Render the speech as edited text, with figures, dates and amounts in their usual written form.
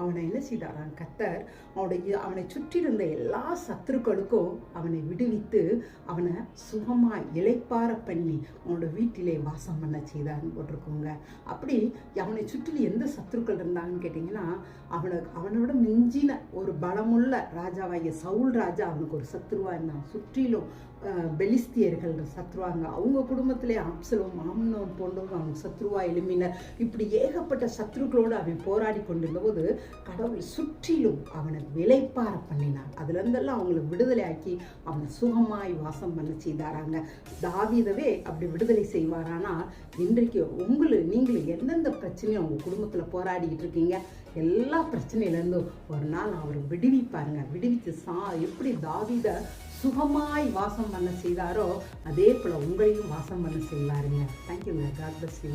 அவனை என்ன செய்தாராம் கர்த்தர் அவனை சுற்றி இருந்த எல்லா சத்துருக்களுக்கும் அவனை விடுவித்து அவனை சுகமாய் இளைப்பார பண்ணி அவனோட வீட்டிலே வாசம் பண்ண செய்தார்னு போட்டிருக்கோங்க. அப்படி அவனை சுற்றி எந்த சத்துருக்கள் இருந்தாங்கன்னு கேட்டிங்கன்னா, அவனோட மிஞ்சின ஒரு பலமுள்ள ராஜாவாகிய சவுல் ராஜா அவனுக்கு ஒரு சத்துருவா இருந்தான். சுற்றிலும் பெலிஸ்தியர்கள் சத்ருவாங்க. அவங்க குடும்பத்திலே அப்சலோம் ஆம்னோன் போன்றவங்க அவங்க சத்ருவா எழுப்பினர். இப்படி ஏகப்பட்ட சத்ருக்களோடு அவன் போராடி கொண்டிருந்த போது கடவுள் சுற்றிலும் அவனை விளைப்பார பண்ணினார். அதுல இருந்தெல்லாம் அவங்களை விடுதலை ஆக்கி அவனை சுகமாய் வாசம் பண்ண செய்தாராங்க. தாவீதவே அப்படி விடுதலை செய்வாரானா, இன்றைக்கு நீங்களும் எந்தெந்த பிரச்சனையும் அவங்க குடும்பத்துல போராடிக்கிட்டு இருக்கீங்க, எல்லா பிரச்சனையிலேருந்தும் ஒரு நாள் அவர் விடுவிப்பாருங்க. விடுவித்து எப்படி தாவீத சுகமாய் வாசம் பண்ண செய்தாரோ அதே போல உங்களையும் வாசம் பண்ண செய்வாருங்க. தேங்க்யூங்க. God bless you.